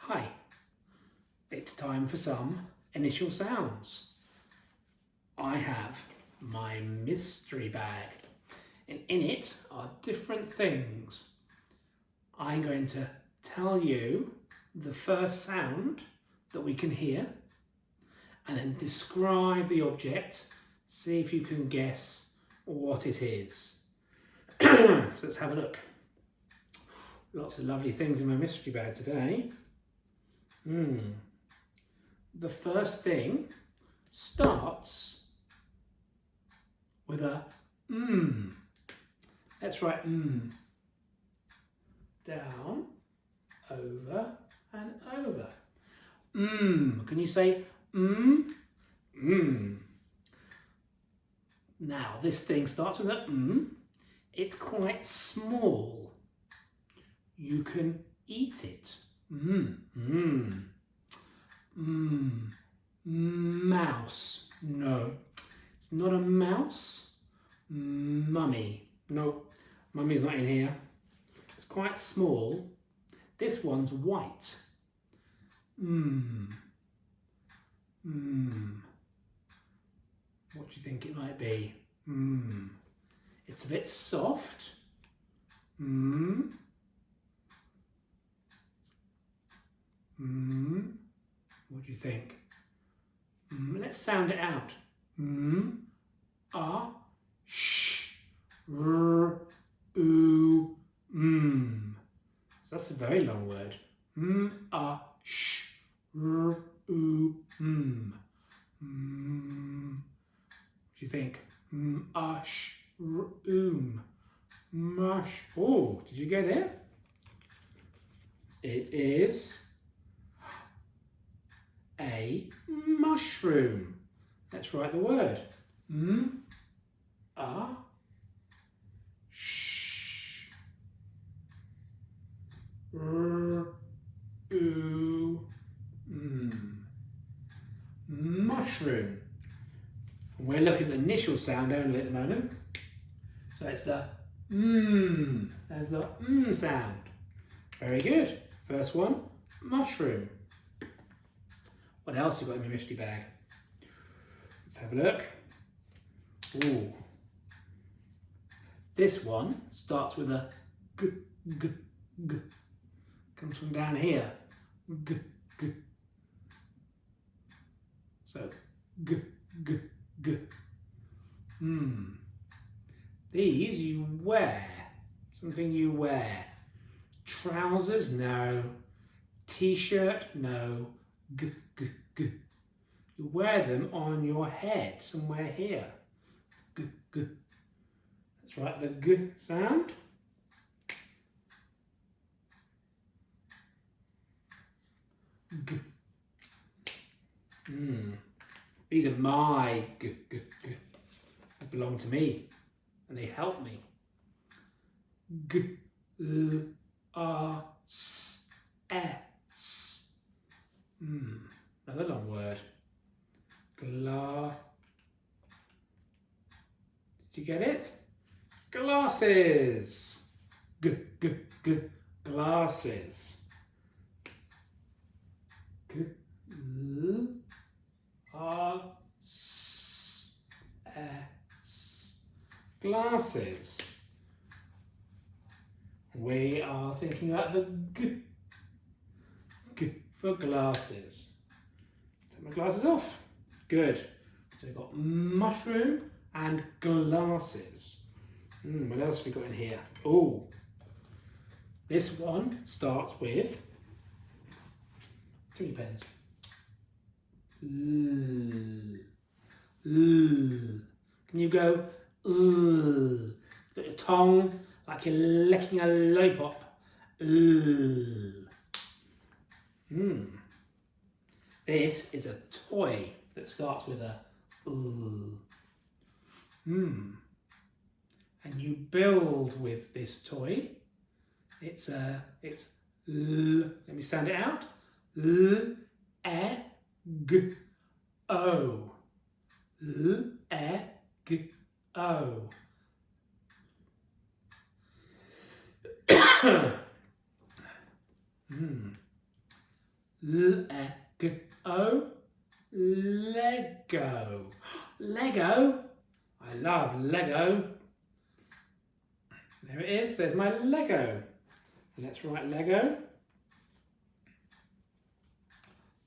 Hi, it's time for some initial sounds. I have my mystery bag, and in it are different things. I'm going to tell you the first sound that we can hear and then describe the object, see if you can guess what it is. So let's have a look. Lots of lovely things in my mystery bag today. The first thing starts with a Let's write down, over and over. Can you say Now this thing starts with a It's quite small. You can eat it. Mouse. No, it's not a mouse. Mummy. No, mummy's not in here. It's quite small. This one's white. What do you think it might be? It's a bit soft. What do you think? Let's sound it out. Sh, r, oo, So that's a very long word. Sh, r, oo, What do you think? Sh, r, Mush. Oh, did you get it? It is a mushroom. Let's write the word. Sh, r, oo, Mushroom. We're looking at the initial sound only at the moment. So it's the There's the sound. Very good. First one, mushroom. What else have you got in your mystery bag? Let's have a look. Ooh. This one starts with a g, g, g. Comes from down here. G, g. So, g, g, g. These you wear. Something you wear. Trousers? No. T-shirt? No. G, g, g. You wear them on your head, somewhere here. G, g. That's right, the g sound. G. These are my g, g, g. They belong to me, and they help me. G, l, r, s, s. Another long word. Did you get it? Glasses. G, g, g. Glasses. G, l, r, s, s. Glasses. We are thinking about the g for glasses. Take my glasses off. Good. So we've got mushroom and glasses. What else have we got in here? Oh, this one starts with 3 pens. Can you go? Put your tongue like you're licking a lollipop. This is a toy that starts with a and you build with this toy. It's let me sound it out. L, e, g, o. L, e, g, o. Lego. Lego. Lego. I love Lego. There it is. There's my Lego. Let's write Lego.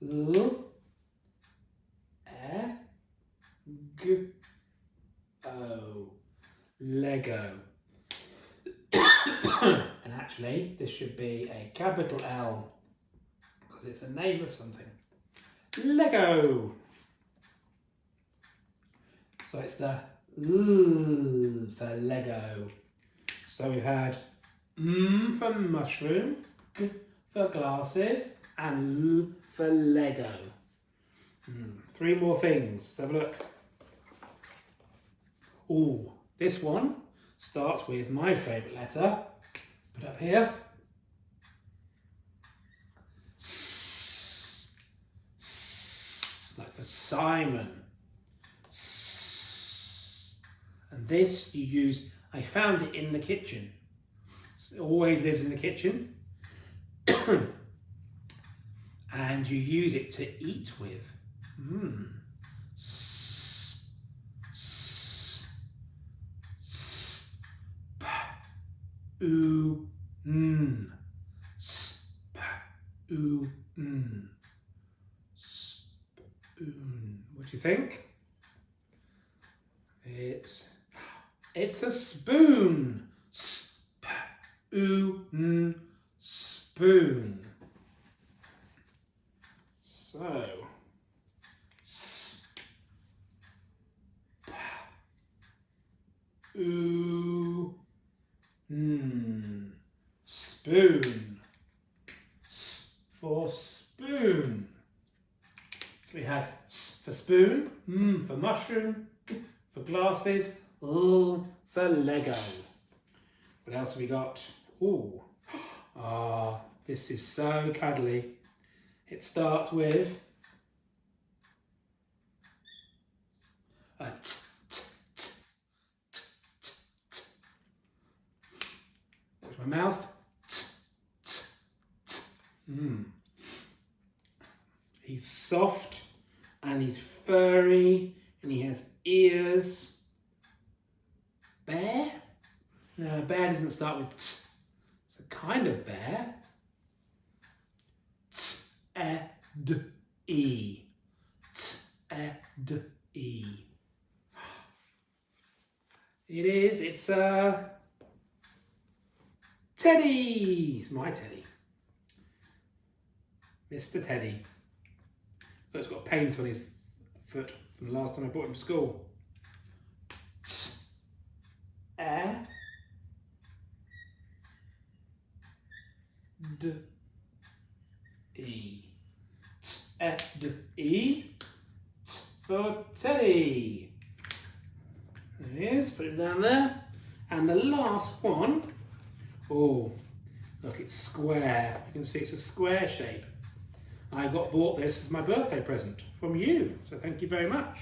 L E G O. Lego. And actually, this should be a capital L because it's a name of something. Lego. So it's the L for Lego. So we've had M for mushroom, G for glasses, and L for Lego. 3 more things. Let's have a look. Oh, this one starts with my favourite letter. Put up here. S. S. Like for Simon. S. And this you use. I found it in the kitchen. It always lives in the kitchen. And you use it to eat with. S. S. S. P. U. N. S. P. U. N. Spoon. What do you think? It's a spoon. Spoon. Spoon. So, spoon. S for spoon. So we had S for spoon, M for mushroom, G for glasses, L for Lego. What else have we got? Ooh, this is so cuddly. It starts with a t, t, t, t, t, t. There's my mouth. T, t, t. He's soft and he's furry and he has ears. Bear? No, bear doesn't start with t. It's a kind of bear. T-E-D-E. T-E-D-E. It is. It's a Teddy. It's my Teddy. Mr. Teddy. He's got paint on his foot from the last time I brought him to school. T-E-D-E. T-E-D-E. T for Teddy. There he is. Put it down there. And the last one. Oh, look, it's square. You can see it's a square shape. I got bought this as my birthday present from you, so thank you very much.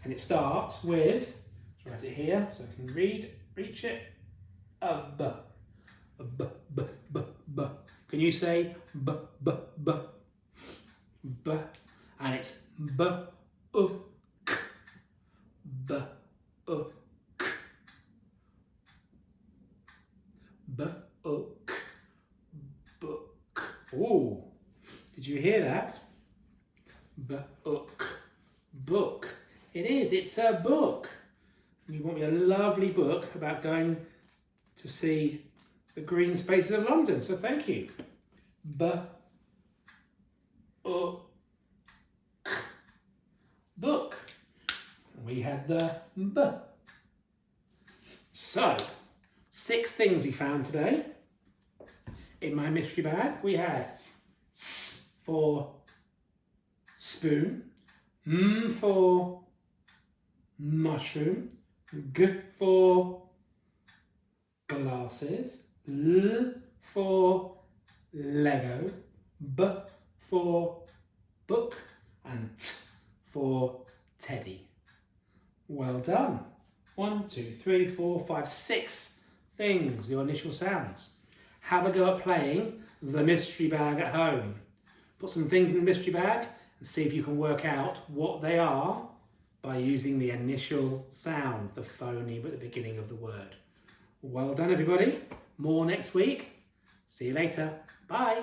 And it starts with, let's write it here so I can reach it. A B. A B, B, B, B. Can you say B, B, B? B. And it's B, U, K. B, U, K. B, U, K. Book. Oh. Did you hear that? Book. Book. It is. It's a book. And you want me a lovely book about going to see the green spaces of London. So thank you. Book. Book. We had the B. So, 6 things we found today. In my mystery bag, we had S for spoon, M for mushroom, G for glasses, L for Lego, B for book, and T for Teddy. Well done. 1, 2, 3, 4, 5, 6 things, your initial sounds. Have a go at playing the mystery bag at home. Put some things in the mystery bag and see if you can work out what they are by using the initial sound, the phoneme at the beginning of the word. Well done, everybody. More next week. See you later. Bye.